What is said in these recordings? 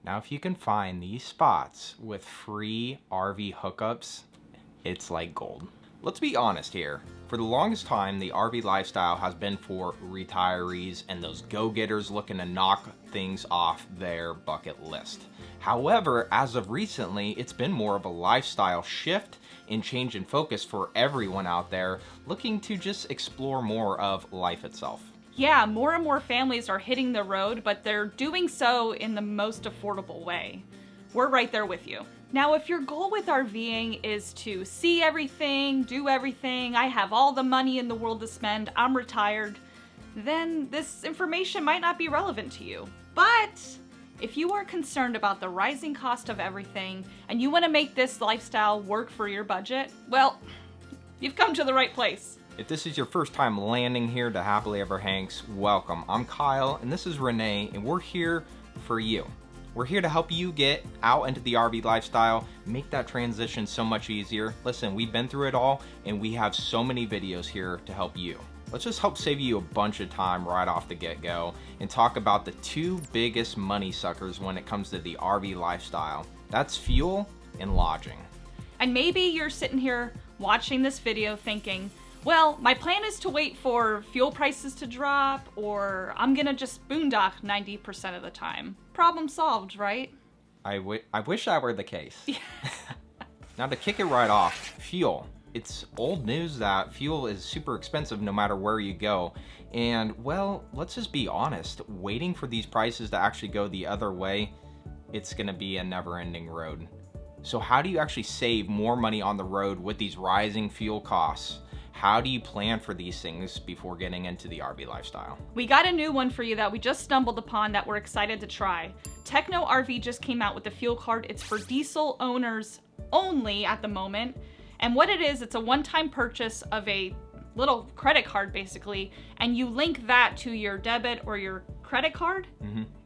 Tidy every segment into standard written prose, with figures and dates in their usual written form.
Now, if you can find these spots with free RV hookups, it's like gold. Let's be honest here. For the longest time, the RV lifestyle has been for retirees and those go-getters looking to knock things off their bucket list. However, as of recently, it's been more of a lifestyle shift and change in focus for everyone out there looking to just explore more of life itself. Yeah, more and more families are hitting the road, but they're doing so in the most affordable way. We're right there with you. Now, if your goal with RVing is to see everything, do everything, I have all the money in the world to spend, I'm retired, then this information might not be relevant to you. But if you are concerned about the rising cost of everything and you want to make this lifestyle work for your budget, well, you've come to the right place. If this is your first time landing here to Happily Ever Hanks, welcome. I'm Kyle and this is Renee, and we're here for you. We're here to help you get out into the RV lifestyle, make that transition so much easier. Listen, we've been through it all and we have so many videos here to help you. Let's just help save you a bunch of time right off the get-go and talk about the two biggest money suckers when it comes to the RV lifestyle. That's fuel and lodging. And maybe you're sitting here watching this video thinking, well, my plan is to wait for fuel prices to drop, or I'm gonna just boondock 90% of the time. Problem solved, right? I wish that were the case. Now, to kick it right off, fuel. It's old news that fuel is super expensive no matter where you go. And, well, let's just be honest. Waiting for these prices to actually go the other way, it's gonna be a never-ending road. So how do you actually save more money on the road with these rising fuel costs? How do you plan for these things before getting into the RV lifestyle? We got a new one for you that we just stumbled upon that we're excited to try. Techno RV just came out with a fuel card. It's for diesel owners only at the moment. And what it is, it's a one-time purchase of a little credit card basically, and you link that to your debit or your credit card,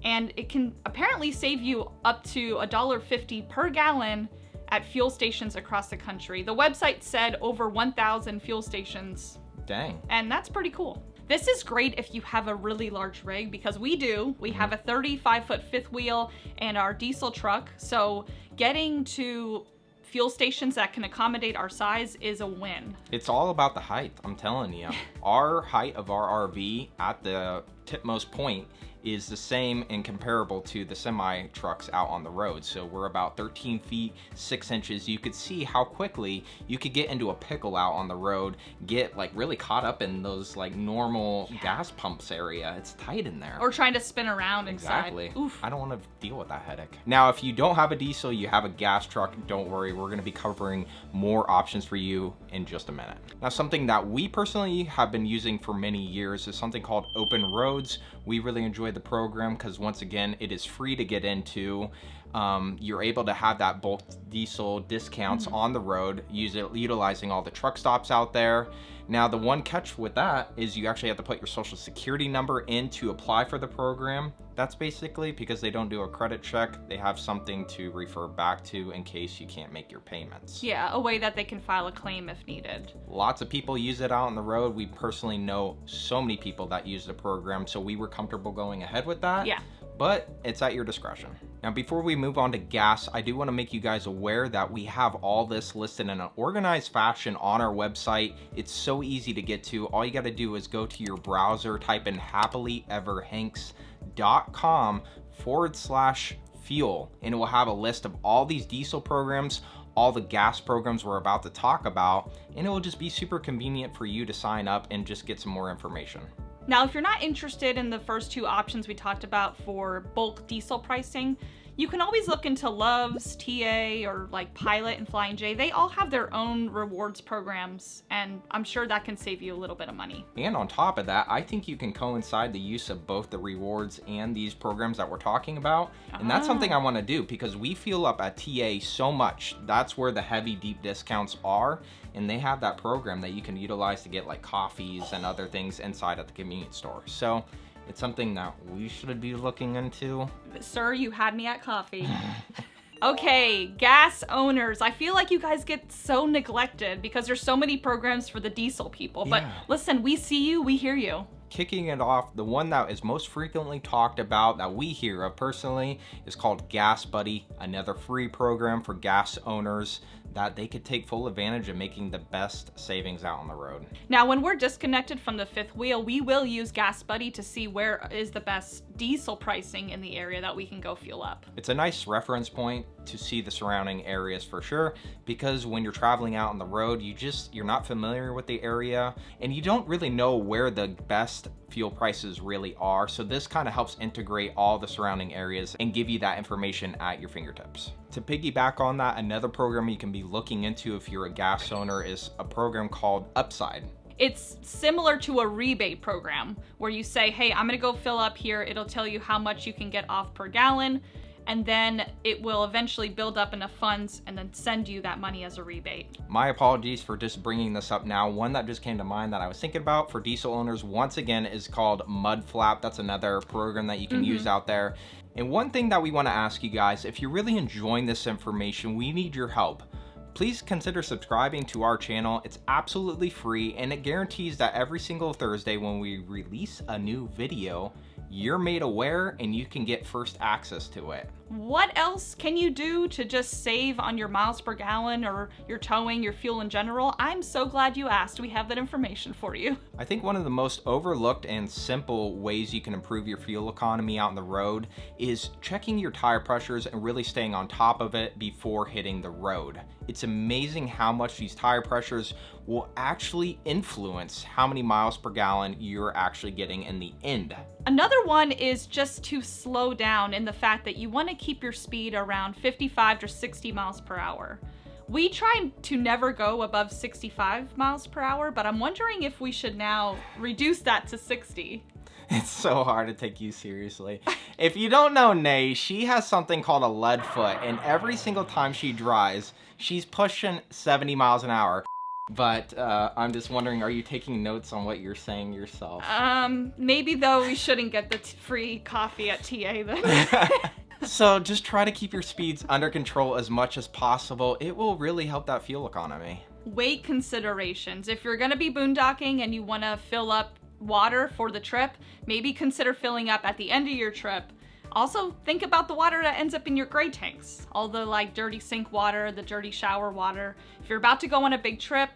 and it can apparently save you up to $1.50 per gallon at fuel stations across the country. The website said over 1,000 fuel stations. Dang. And that's pretty cool. This is great if you have a really large rig, because we do. We have a 35-foot fifth wheel and our diesel truck, so getting to fuel stations that can accommodate our size is a win. It's all about the height, I'm telling you. Our height of our RV at the tipmost point is the same and comparable to the semi trucks out on the road. So we're about 13 feet, 6 inches. You could see how quickly you could get into a pickle out on the road, get like really caught up in those like normal gas pumps area. It's tight in there. Or trying to spin around inside. Exactly. Oof. I don't want to deal with that headache. Now, if you don't have a diesel, you have a gas truck, don't worry. We're going to be covering more options for you in just a minute. Now, something that we personally have been using for many years is something called Open Roads. We really enjoy the program because once again, it is free to get into. You're able to have that bulk diesel discounts on the road, utilizing all the truck stops out there. Now, the one catch with that is you actually have to put your social security number in to apply for the program. That's basically because they don't do a credit check. They have something to refer back to in case you can't make your payments. Yeah, a way that they can file a claim if needed. Lots of people use it out on the road. We personally know so many people that use the program, so we were comfortable going ahead with that. Yeah. But it's at your discretion. Now, before we move on to gas, I do want to make you guys aware that we have all this listed in an organized fashion on our website. It's so easy to get to. All you got to do is go to your browser, type in HappilyEverHanks.com/fuel, and it will have a list of all these diesel programs, all the gas programs we're about to talk about, and it will just be super convenient for you to sign up and just get some more information. Now, if you're not interested in the first two options we talked about for bulk diesel pricing, you can always look into Love's, TA, or like Pilot and Flying J. They all have their own rewards programs, and I'm sure that can save you a little bit of money. And on top of that, I think you can coincide the use of both the rewards and these programs that we're talking about. And that's something I want to do because we fuel up at TA so much. That's where the heavy, deep discounts are. And they have that program that you can utilize to get like coffees and other things inside at the convenience store. So it's something that we should be looking into. Sir, you had me at coffee. Okay, gas owners. I feel like you guys get so neglected because there's so many programs for the diesel people. But listen, we see you, we hear you. Kicking it off, the one that is most frequently talked about that we hear of personally is called Gas Buddy, another free program for gas owners that they could take full advantage of making the best savings out on the road. Now, when we're disconnected from the fifth wheel, we will use Gas Buddy to see where is the best diesel pricing in the area that we can go fuel up. It's a nice reference point to see the surrounding areas for sure, because when you're traveling out on the road, you're not familiar with the area and you don't really know where the best fuel prices really are. So this kind of helps integrate all the surrounding areas and give you that information at your fingertips. To piggyback on that, another program you can be looking into if you're a gas owner is a program called Upside. It's similar to a rebate program where you say, hey, I'm gonna go fill up here. It'll tell you how much you can get off per gallon, and then it will eventually build up enough funds and then send you that money as a rebate. My apologies for just bringing this up now. One that just came to mind that I was thinking about for diesel owners, once again, is called Mud Flap. That's another program that you can use out there. And one thing that we want to ask you guys, if you're really enjoying this information, we need your help. Please consider subscribing to our channel. It's absolutely free and it guarantees that every single Thursday when we release a new video, you're made aware and you can get first access to it. What else can you do to just save on your miles per gallon or your towing, your fuel in general? I'm so glad you asked. We have that information for you. I think one of the most overlooked and simple ways you can improve your fuel economy out on the road is checking your tire pressures and really staying on top of it before hitting the road. It's amazing how much these tire pressures will actually influence how many miles per gallon you're actually getting in the end. Another one is just to slow down in the fact that you want to keep your speed around 55 to 60 miles per hour. We try to never go above 65 miles per hour, but I'm wondering if we should now reduce that to 60. It's so hard to take you seriously. If you don't know Nay, she has something called a lead foot, and every single time she drives, she's pushing 70 miles an hour. But I'm just wondering, are you taking notes on what you're saying yourself? Maybe though we shouldn't get the free coffee at TA then. So just try to keep your speeds under control as much as possible. It will really help that fuel economy. Weight considerations. If you're gonna be boondocking and you wanna fill up water for the trip, maybe consider filling up at the end of your trip. Also, think about the water that ends up in your gray tanks. All the like dirty sink water, the dirty shower water. If you're about to go on a big trip,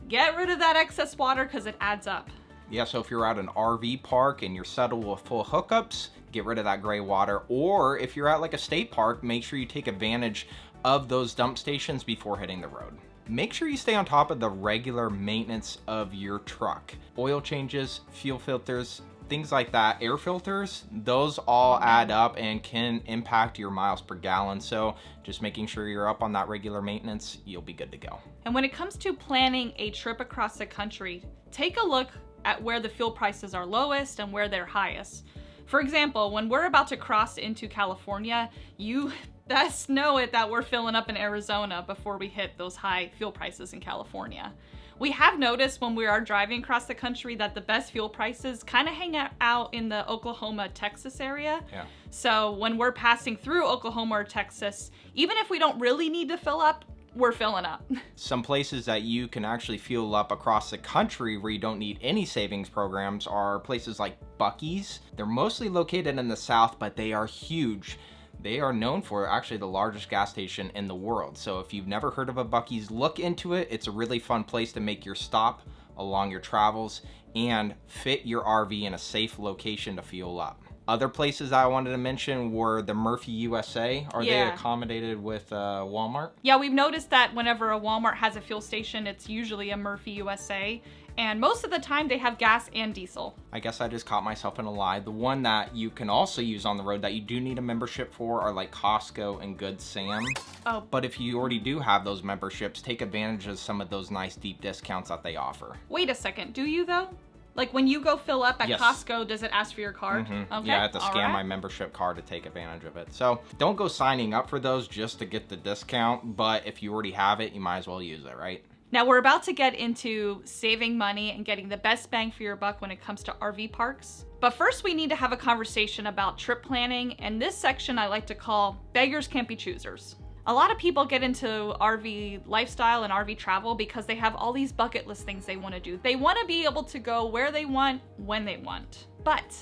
get rid of that excess water because it adds up. Yeah, so if you're at an RV park and you're settled with full hookups, get rid of that gray water. Or if you're at like a state park, make sure you take advantage of those dump stations before hitting the road. Make sure you stay on top of the regular maintenance of your truck. Oil changes, fuel filters, things like that, air filters, those all add up and can impact your miles per gallon. So just making sure you're up on that regular maintenance, you'll be good to go. And when it comes to planning a trip across the country, take a look at where the fuel prices are lowest and where they're highest. For example, when we're about to cross into California, you best know it that we're filling up in Arizona before we hit those high fuel prices in California. We have noticed when we are driving across the country that the best fuel prices kind of hang out in the Oklahoma, Texas area. Yeah. So when we're passing through Oklahoma or Texas, even if we don't really need to fill up, we're filling up. Some places that you can actually fuel up across the country where you don't need any savings programs are places like Buc-ee's. They're mostly located in the South, but they are huge. They are known for actually the largest gas station in the world. So if you've never heard of a Buc-ee's, look into it. It's a really fun place to make your stop along your travels and fit your RV in a safe location to fuel up. Other places I wanted to mention were the Murphy USA. Are they accommodated with Walmart? Yeah, we've noticed that whenever a Walmart has a fuel station, it's usually a Murphy USA. And most of the time they have gas and diesel. I guess I just caught myself in a lie. The one that you can also use on the road that you do need a membership for are like Costco and Good Sam. Oh. But if you already do have those memberships, take advantage of some of those nice deep discounts that they offer. Wait a second, do you though? Like when you go fill up at Costco, does it ask for your card? Mm-hmm. Okay. Yeah, I have to scan my membership card to take advantage of it. So don't go signing up for those just to get the discount, but if you already have it, you might as well use it, right? Now we're about to get into saving money and getting the best bang for your buck when it comes to RV parks. But first we need to have a conversation about trip planning, and this section I like to call Beggars Can't Be Choosers. A lot of people get into RV lifestyle and RV travel because they have all these bucket list things they want to do. They want to be able to go where they want, when they want. But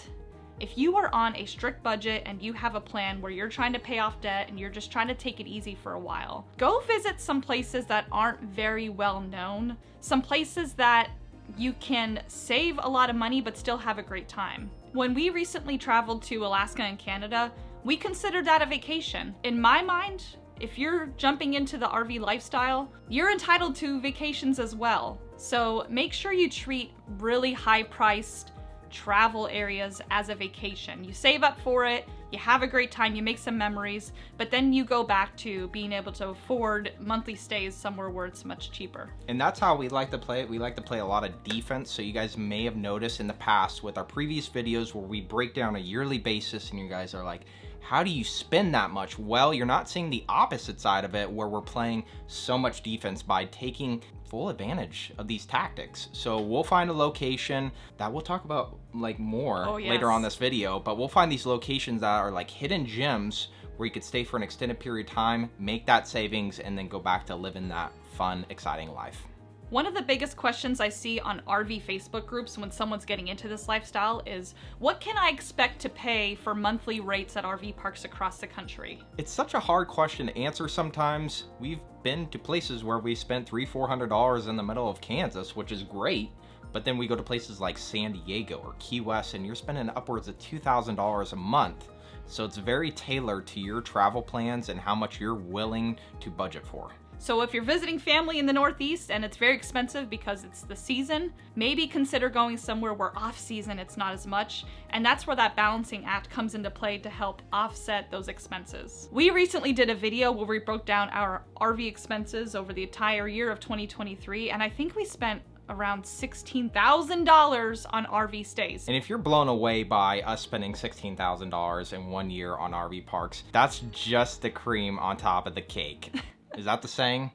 if you are on a strict budget and you have a plan where you're trying to pay off debt and you're just trying to take it easy for a while, go visit some places that aren't very well known, some places that you can save a lot of money but still have a great time. When we recently traveled to Alaska and Canada, we considered that a vacation. In my mind, if you're jumping into the RV lifestyle, you're entitled to vacations as well. So make sure you treat really high-priced travel areas as a vacation. You save up for it, you have a great time, you make some memories, but then you go back to being able to afford monthly stays somewhere where it's much cheaper. And that's how we like to play it. We like to play a lot of defense. So you guys may have noticed in the past with our previous videos where we break down a yearly basis and you guys are like, how do you spend that much? Well, you're not seeing the opposite side of it where we're playing so much defense by taking full advantage of these tactics. So we'll find a location that we'll talk about like more later on this video, but we'll find these locations that are like hidden gems where you could stay for an extended period of time, make that savings, and then go back to living that fun, exciting life. One of the biggest questions I see on RV Facebook groups when someone's getting into this lifestyle is, what can I expect to pay for monthly rates at RV parks across the country? It's such a hard question to answer sometimes. We've been to places where we spent $300-400 in the middle of Kansas, which is great, but then we go to places like San Diego or Key West and you're spending upwards of $2,000 a month. So it's very tailored to your travel plans and how much you're willing to budget for. So if you're visiting family in the Northeast and it's very expensive because it's the season, maybe consider going somewhere where off season it's not as much. And that's where that balancing act comes into play to help offset those expenses. We recently did a video where we broke down our RV expenses over the entire year of 2023, and I think we spent around $16,000 on RV stays. And if you're blown away by us spending $16,000 in 1 year on RV parks, that's just the cream on top of the cake. Is that the saying?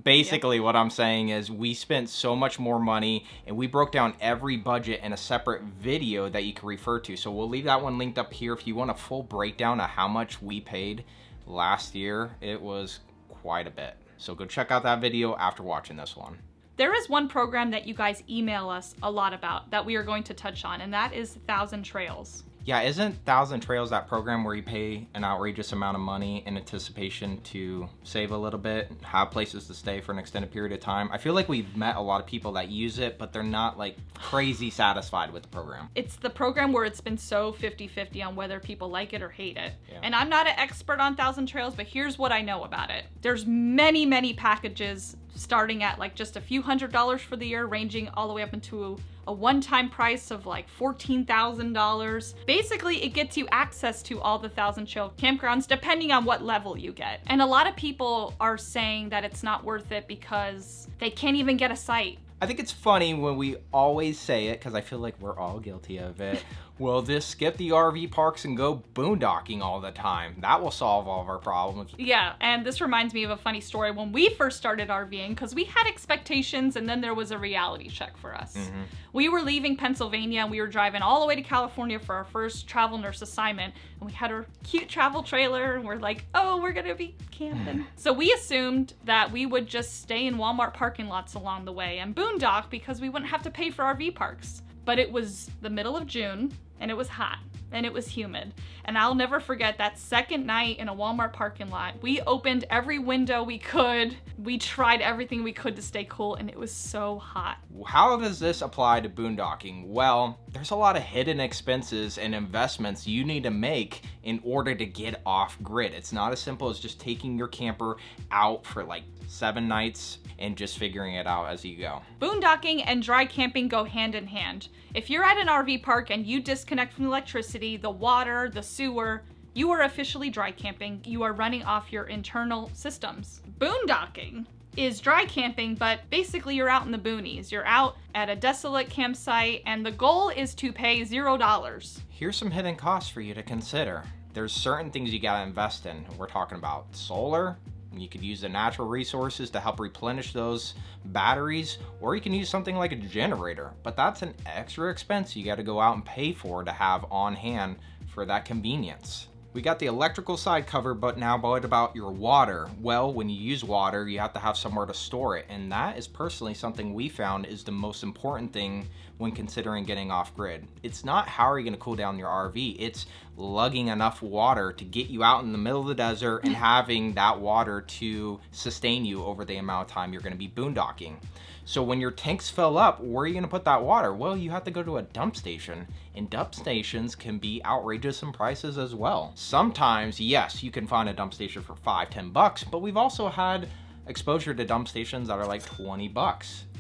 Basically, what I'm saying is we spent so much more money and we broke down every budget in a separate video that you can refer to. So we'll leave that one linked up here if you want a full breakdown of how much we paid last year. It was quite a bit. So go check out that video after watching this one. There is one program that you guys email us a lot about that we are going to touch on, and that is 1,000 Trails. Yeah, isn't 1,000 Trails that program where you pay an outrageous amount of money in anticipation to save a little bit, have places to stay for an extended period of time? I feel like we've met a lot of people that use it, but they're not like crazy satisfied with the program. It's the program where it's been so 50-50 on whether people like it or hate it. Yeah. And I'm not an expert on 1,000 Trails, but here's what I know about it. There's many, many packages starting at like just a few $100s for the year, ranging all the way up into a one-time price of like $14,000. Basically, it gets you access to all the 1,000 Trail campgrounds depending on what level you get. And a lot of people are saying that it's not worth it because they can't even get a site. I think it's funny when we always say it, because I feel like we're all guilty of it. We'll just skip the RV parks and go boondocking all the time. That will solve all of our problems. Yeah, and this reminds me of a funny story when we first started RVing, because we had expectations and then there was a reality check for us. We were leaving Pennsylvania and we were driving all the way to California for our first travel nurse assignment, and we had our cute travel trailer and we're like, oh, we're gonna be camping. So we assumed that we would just stay in Walmart parking lots along the way and boondock because we wouldn't have to pay for RV parks. But it was the middle of June and it was hot and it was humid. And I'll never forget that second night in a Walmart parking lot. We opened every window we could. We tried everything we could to stay cool, and it was so hot. How does this apply to boondocking? Well, there's a lot of hidden expenses and investments you need to make in order to get off grid. It's not as simple as just taking your camper out for like 7 nights and just figuring it out as you go. Boondocking and dry camping go hand in hand. If you're at an RV park and you disconnect from the electricity, the water, the sewer, you are officially dry camping. You are running off your internal systems. Boondocking is dry camping, but basically you're out in the boonies. You're out at a desolate campsite and the goal is to pay $0. Here's some hidden costs for you to consider. There's certain things you gotta invest in. We're talking about solar. You could use the natural resources to help replenish those batteries, or you can use something like a generator, but that's an extra expense you got to go out and pay for to have on hand for that convenience. We got the electrical side covered, but now what about your water? Well, when you use water, you have to have somewhere to store it, and that is personally something we found is the most important thing when considering getting off-grid. It's not how are you going to cool down your RV, it's lugging enough water to get you out in the middle of the desert and having that water to sustain you over the amount of time you're going to be boondocking. So when your tanks fill up, where are you going to put that water? Well, you have to go to a dump station, and dump stations can be outrageous in prices as well. Sometimes, yes, you can find a dump station for $5-10, but we've also had exposure to dump stations that are like $20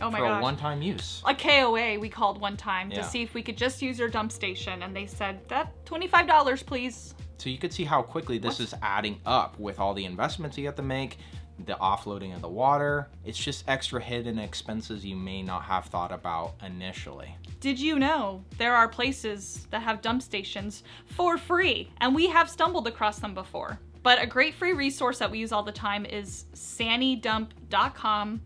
Oh my for gosh. a one-time use. A KOA we called one time to see if we could just use your dump station, and they said that $25, please. So you could see how quickly this is adding up with all the investments you have to make, the offloading of the water. It's just extra hidden expenses you may not have thought about initially. Did you know there are places that have dump stations for free? And we have stumbled across them before. But a great free resource that we use all the time is sannydump.com.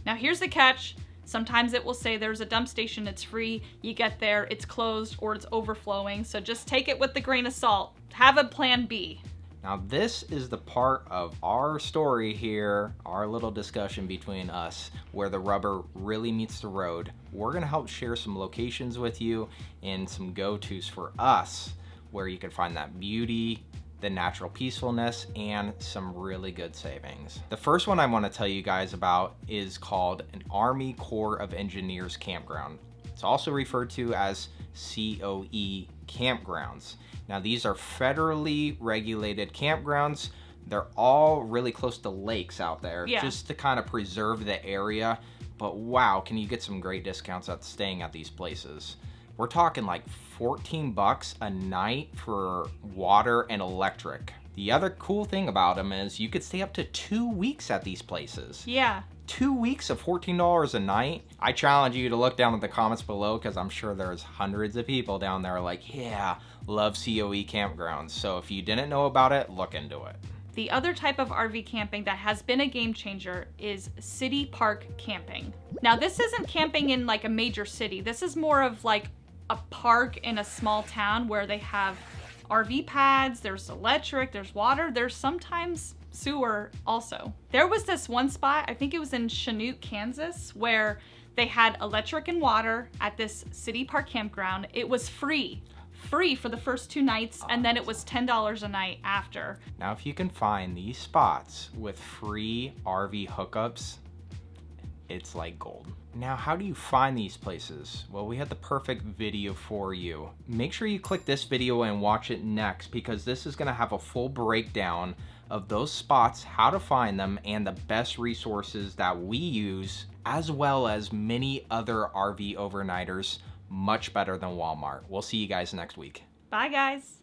Now here's the catch. Sometimes it will say there's a dump station, it's free. You get there, it's closed or it's overflowing. So just take it with a grain of salt. Have a plan B. Now this is the part of our story here, our little discussion between us, where the rubber really meets the road. We're gonna help share some locations with you and some go-tos for us, where you can find that beauty, the natural peacefulness, and some really good savings. The first one I wanna tell you guys about is called an Army Corps of Engineers campground. It's also referred to as COE campgrounds. Now these are federally regulated campgrounds. They're all really close to lakes out there, just to kind of preserve the area. But wow, can you get some great discounts at staying at these places. We're talking like $14 a night for water and electric. The other cool thing about them is you could stay up to 2 weeks at these places. Yeah. 2 weeks of $14 a night. I challenge you to look down in the comments below, because I'm sure there's hundreds of people down there like, yeah, love COE campgrounds. So if you didn't know about it, look into it. The other type of RV camping that has been a game changer is city park camping. Now this isn't camping in like a major city. This is more of like a park in a small town where they have RV pads, there's electric, there's water, there's sometimes sewer also. There was this one spot, I think it was in Chanute, Kansas, where they had electric and water at this city park campground. It was free for the first 2 nights, and then it was $10 a night after. Now if you can find these spots with free RV hookups, it's like gold. Now, how do you find these places? Well, we had the perfect video for you. Make sure you click this video and watch it next, because this is gonna have a full breakdown of those spots, how to find them, and the best resources that we use, as well as many other RV overnighters, much better than Walmart. We'll see you guys next week. Bye guys.